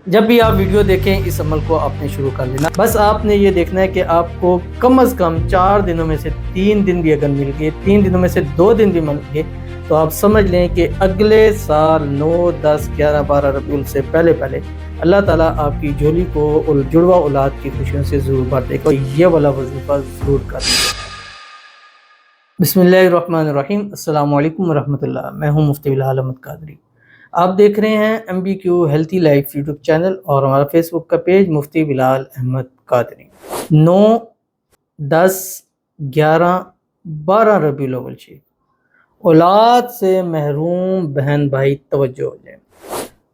جب بھی آپ ویڈیو دیکھیں اس عمل کو آپ نے شروع کر لینا، بس آپ نے یہ دیکھنا ہے کہ آپ کو کم از کم 4 دنوں میں سے 3 دن بھی اگر مل گئے، 3 دنوں میں سے 2 دن بھی مل گئے تو آپ سمجھ لیں کہ اگلے سال 9، 10، 11، 12 ربیع الاول سے پہلے اللہ تعالیٰ آپ کی جھولی کو اور جڑواں اولاد کی خوشیوں سے ضرور بھر دے گا، اور یہ والا وظیفہ ضرور کر لیں۔ بسم اللہ الرحمن الرحیم۔ السلام علیکم ورحمۃ اللہ۔ میں ہوں مفتی بلال احمد قادری۔ آپ دیکھ رہے ہیں MBQ healthy life YouTube channel اور ہمارا فیس بک کا پیج مفتی بلال احمد قادری۔ 9، 10، 11، 12 ربیع الاول شریف، اولاد سے محروم بہن بھائی توجہ ہو جائیں۔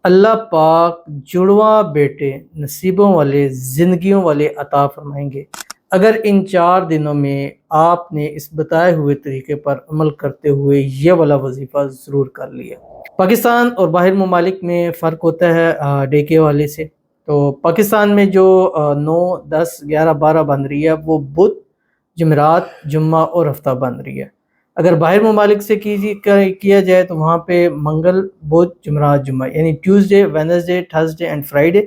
اللہ پاک جڑواں بیٹے نصیبوں والے، زندگیوں والے عطا فرمائیں گے اگر ان 4 دنوں میں آپ نے اس بتائے ہوئے طریقے پر عمل کرتے ہوئے یہ والا وظیفہ ضرور کر لیا۔ پاکستان اور باہر ممالک میں فرق ہوتا ہے ڈے کے والے سے۔ تو پاکستان میں جو 9، 10، 11، 12 بن رہی ہے وہ بدھ، جمعرات، جمعہ اور ہفتہ بن رہی ہے۔ اگر باہر ممالک سے کیا جائے تو وہاں پہ منگل، بدھ، جمعرات، جمعہ، یعنی Tuesday, Wednesday, Thursday and Friday,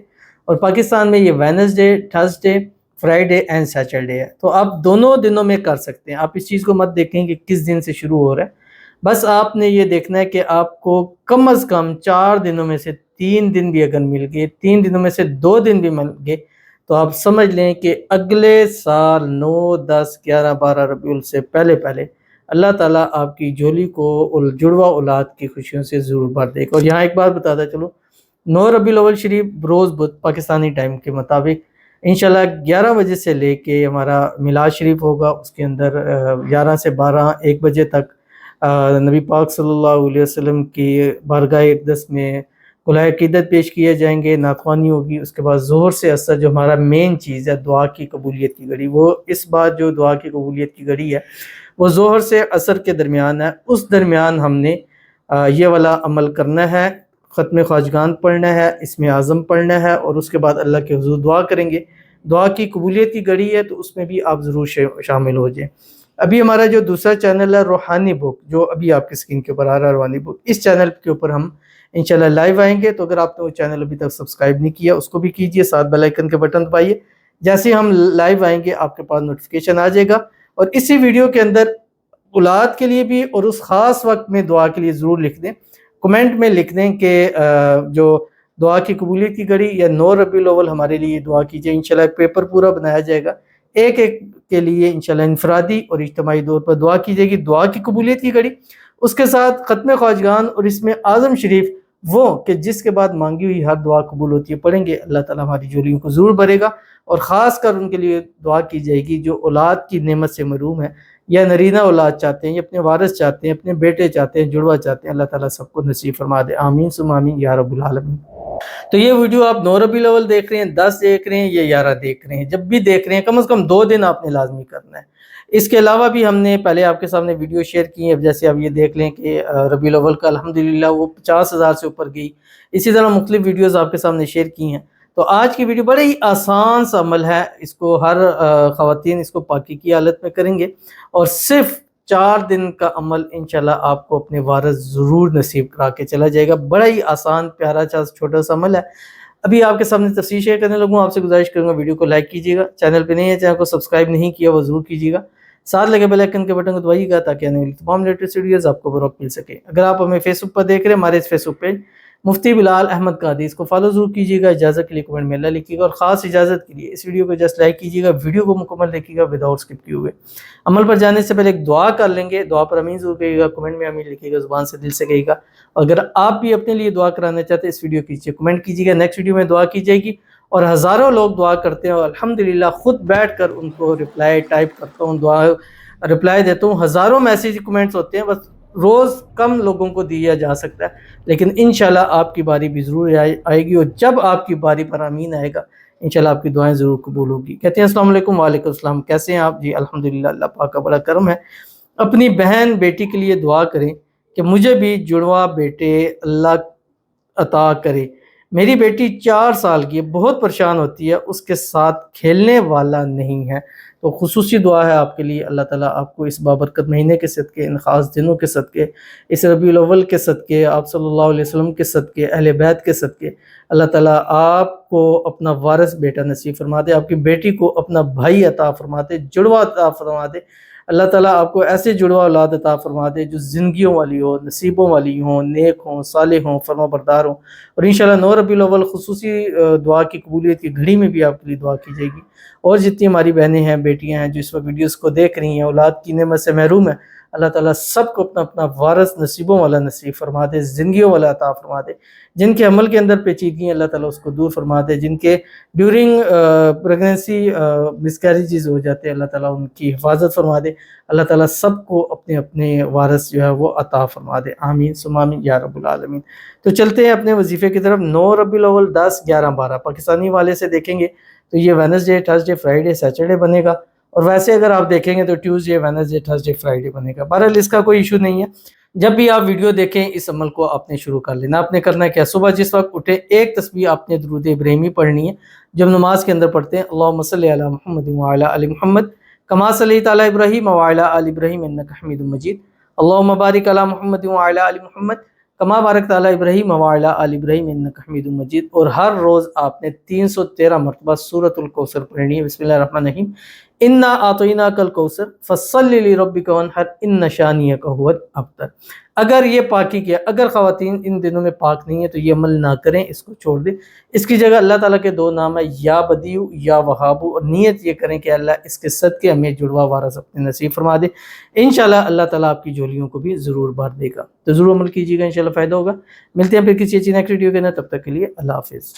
اور پاکستان میں یہ Wednesday, Thursday, Friday and Saturday ہے۔ تو آپ دونوں دنوں میں کر سکتے ہیں، آپ اس چیز کو مت دیکھیں کہ کس دن سے شروع ہو رہا ہے، بس آپ نے یہ دیکھنا ہے کہ آپ کو کم از کم 4 دنوں میں سے 3 دن بھی اگر مل گئے، 3 دنوں میں سے 2 دن بھی مل گئے تو آپ سمجھ لیں کہ اگلے سال 9، 10، 11، 12 ربیع الاول سے پہلے اللہ تعالیٰ آپ کی جھولی کو اور جڑواں اولاد کی خوشیوں سے ضرور بھر دے گا۔ اور یہاں ایک بات بتاتا چلو، 9 ربیع الاول شریف بروز بدھ پاکستانی ٹائم کے مطابق انشاءاللہ 11 بجے سے لے کے ہمارا میلاد شریف ہوگا، اس کے اندر 11 سے 12 1 بجے تک نبی پاک صلی اللہ علیہ وسلم کی بارگاہ اقدس میں کلائے عقیدت پیش کیے جائیں گے، نعت خوانی ہوگی۔ اس کے بعد ظہر سے عصر جو ہمارا مین چیز ہے دعا کی قبولیت کی گھڑی، وہ اس بار جو دعا کی قبولیت کی گھڑی ہے وہ ظہر سے عصر کے درمیان ہے، اس درمیان ہم نے یہ والا عمل کرنا ہے، ختم خواجگان پڑھنا ہے، اسم اعظم پڑھنا ہے، اور اس کے بعد اللہ کے حضور دعا کریں گے۔ دعا کی قبولیت کی گھڑی ہے تو اس میں بھی آپ ضرور شامل ہو جائیں۔ ابھی ہمارا جو دوسرا چینل ہے روحانی بک، جو ابھی آپ کی اسکرین کے اوپر آ رہا ہے روحانی بک، اس چینل کے اوپر ہم انشاءاللہ لائیو آئیں گے، تو اگر آپ نے وہ چینل ابھی تک سبسکرائب نہیں کیا اس کو بھی کیجئے، ساتھ بیل آئیکن کے بٹن دبائیے، جیسے ہم لائیو آئیں گے آپ کے پاس نوٹیفیکیشن آ جائے گا۔ اور اسی ویڈیو کے اندر اولاد کے لیے بھی اور اس خاص وقت میں دعا کے لیے ضرور لکھ دیں، کمنٹ میں لکھ دیں کہ جو دعا کی قبولیت کی گھڑی یا 9 ربیع الاول ہمارے لیے دعا کیجئے۔ انشاءاللہ ایک پیپر پورا بنایا جائے گا، ایک کے لیے انشاءاللہ انفرادی اور اجتماعی طور پر دعا کی جائے گی، دعا کی قبولیت کی گھڑی، اس کے ساتھ ختم خواجگان اور اسم اعظم شریف، وہ کہ جس کے بعد مانگی ہوئی ہر دعا قبول ہوتی ہے، پڑھیں گے، اللہ تعالیٰ ہماری جھولیوں کو ضرور بھرے گا۔ اور خاص کر ان کے لیے دعا کی جائے گی جو اولاد کی نعمت سے محروم ہے، یا نرینہ اولاد چاہتے ہیں، یا اپنے وارث چاہتے ہیں، اپنے بیٹے چاہتے ہیں، جڑوا چاہتے ہیں، اللہ تعالیٰ سب کو نصیب فرما دے، آمین ثم آمین یا رب العالمین۔ تو یہ ویڈیو آپ 9 ربیع الاول دیکھ رہے ہیں، 10 دیکھ رہے ہیں یا 11 دیکھ رہے ہیں، جب بھی دیکھ رہے ہیں کم از کم 2 دن آپ نے لازمی کرنا ہے۔ اس کے علاوہ بھی ہم نے پہلے آپ کے سامنے ویڈیو شیئر کی ہیں، جیسے آپ یہ دیکھ لیں کہ ربیع الاول کا الحمدللہ وہ 50,000 سے اوپر گئی، اسی طرح مختلف ویڈیوز آپ کے سامنے شیئر کی ہیں۔ تو آج کی ویڈیو بڑے ہی آسان سا عمل ہے، اس کو ہر خواتین اس کو پاکی کی حالت میں کریں گے، اور صرف 4 دن کا عمل انشاءاللہ آپ کو اپنے وارث ضرور نصیب کرا کے چلا جائے گا۔ بڑا ہی آسان پیارا چھوٹا سا عمل ہے۔ ابھی آپ کے سامنے تفصیل شیئر کرنے لگوں، آپ سے گزارش کروں گا ویڈیو کو لائک کیجیے گا، چینل پہ نہیں ہے چینل کو سبسکرائب نہیں کیا وہ ضرور کیجیے گا، ساتھ لگے بیل آئیکن کے بٹن کو دبائیے گا تاکہ آنے والی تمام لیٹسٹ ویڈیوز آپ کو بروقت مل سکے۔ اگر آپ ہمیں فیس بک پر دیکھ رہے ہیں، ہمارے اس فیس بک پیج مفتی بلال احمد قادری، اس کو فالو ضرور کیجیے گا، اجازت کے لیے کمنٹ میں اللہ لکھیے گا، اور خاص اجازت کے لیے اس ویڈیو کو جسٹ لائک کیجیے گا، ویڈیو کو مکمل دیکھیے گا وداؤٹ اسکپ کیے ہوئے۔ عمل پر جانے سے پہلے ایک دعا کر لیں گے، دعا پر امین ضرور کہیے گا، کمنٹ میں امین لکھیے گا، زبان سے دل سے کہیے گا۔ اگر آپ بھی اپنے لیے دعا کرانا چاہتے ہیں اس ویڈیو کیجیے، کمنٹ کیجیے گا، نیکسٹ ویڈیو میں دعا کی جائے گی، اور ہزاروں لوگ دعا کرتے ہیں، اور الحمدللہ خود بیٹھ کر ان کو رپلائی ٹائپ کرتا ہوں، دعا رپلائی دیتا ہوں، ہزاروں میسیج کمنٹس ہوتے ہیں، بس روز کم لوگوں کو دیا جا سکتا ہے، لیکن انشاءاللہ آپ کی باری بھی ضرور آئے گی، اور جب آپ کی باری پر آمین آئے گا انشاءاللہ آپ کی دعائیں ضرور قبول ہوگی۔ کہتے ہیں السلام علیکم، وعلیکم السلام، کیسے ہیں آپ؟ جی الحمدللہ، اللہ پاک کا بڑا کرم ہے۔ اپنی بہن بیٹی کے لیے دعا کریں کہ مجھے بھی جڑواں بیٹے اللہ عطا کرے، میری بیٹی 4 سال کی ہے، بہت پریشان ہوتی ہے، اس کے ساتھ کھیلنے والا نہیں ہے۔ تو خصوصی دعا ہے آپ کے لیے، اللہ تعالیٰ آپ کو اس بابرکت مہینے کے صدقے، ان خاص دنوں کے صدقے، اس ربیع الاول کے صدقے، آپ صلی اللہ علیہ وسلم کے صدقے، اہل بیت کے صدقے، اللہ تعالیٰ آپ کو اپنا وارث بیٹا نصیب فرما دے، آپ کی بیٹی کو اپنا بھائی عطا فرما دے، جڑوا عطا فرما دے۔ اللہ تعالیٰ آپ کو ایسے جڑوا اولاد عطا فرما دے جو زندگیوں والی ہو، نصیبوں والی ہوں، نیک ہوں، صالح ہوں، فرما بردار ہوں۔ اور انشاءاللہ 9 ربیع الاول خصوصی دعا کی قبولیت کی گھڑی میں بھی آپ کے لیے دعا کی جائے گی۔ اور جتنی ہماری بہنیں ہیں، بیٹیاں ہیں جو اس وقت ویڈیوز کو دیکھ رہی ہیں، اولاد کی نعمت سے محروم ہیں، اللہ تعالیٰ سب کو اپنا اپنا وارث نصیبوں والا نصیب فرما دے، زندگیوں والا عطا فرما دے۔ جن کے عمل کے اندر پیچیدگی ہیں، اللہ تعالیٰ اس کو دور فرما دے۔ جن کے ڈیورنگ پریگننسی مس کیریجز ہو جاتے ہیں، اللہ تعالیٰ ان کی حفاظت فرما دے۔ اللہ تعالیٰ سب کو اپنے اپنے وارث جو ہے وہ عطا فرما دے، آمین ثم آمین یا رب العالمین۔ تو چلتے ہیں اپنے وظیفے کی طرف۔ 9 ربیع الاول 10، 11، 12 پاکستانی والے سے دیکھیں گے تو یہ وینسڈے، تھرسڈے، فرائیڈے، سیٹرڈے بنے گا، اور ویسے اگر آپ دیکھیں گے تو ٹیوزڈے، وینسڈے، تھرسڈے، فرائیڈے بنے گا۔ بہرحال اس کا کوئی ایشو نہیں ہے، جب بھی آپ ویڈیو دیکھیں اس عمل کو آپ نے شروع کر لینا۔ آپ نے کرنا ہے کیا، صبح جس وقت اٹھے ایک تسبیح آپ نے درود ابراہیمی پڑھنی ہے، جب نماز کے اندر پڑھتے ہیں اللہم صلی علی محمد وعلی آل محمد کما صلیت علی ابراہیم وعلی آل ابراہیم انک حمید مجید، اللہم بارک علی محمد وعلی آل محمد کما بارکت علی ابراہیم وعلی آل ابراہیم انک حمید مجید۔ اور ہر روز آپ نے 313 مرتبہ سورۃ الکوثر پڑھنی ہے۔ بسم اللہ الرحمن الرحیم، انا اعطیناک الکوثر فصلی لربک وانحر ان شانئک هو الابتر۔ اگر یہ پاکی کیا، اگر خواتین ان دنوں میں پاک نہیں ہیں تو یہ عمل نہ کریں، اس کو چھوڑ دیں۔ اس کی جگہ اللہ تعالیٰ کے 2 نام ہیں، یا بدیع یا وہاب، اور نیت یہ کریں کہ اللہ اس کے صدقے ہمیں جڑوا وارث اپنے نصیب فرما دے۔ انشاءاللہ اللہ تعالیٰ آپ کی جھولیوں کو بھی ضرور بھر دے گا، تو ضرور عمل کیجیے گا، انشاءاللہ فائدہ ہوگا۔ ملتے ہیں پھر کسی اچھی نیکسٹ ویڈیو کے اندر، تب تک کے لیے اللہ حافظ۔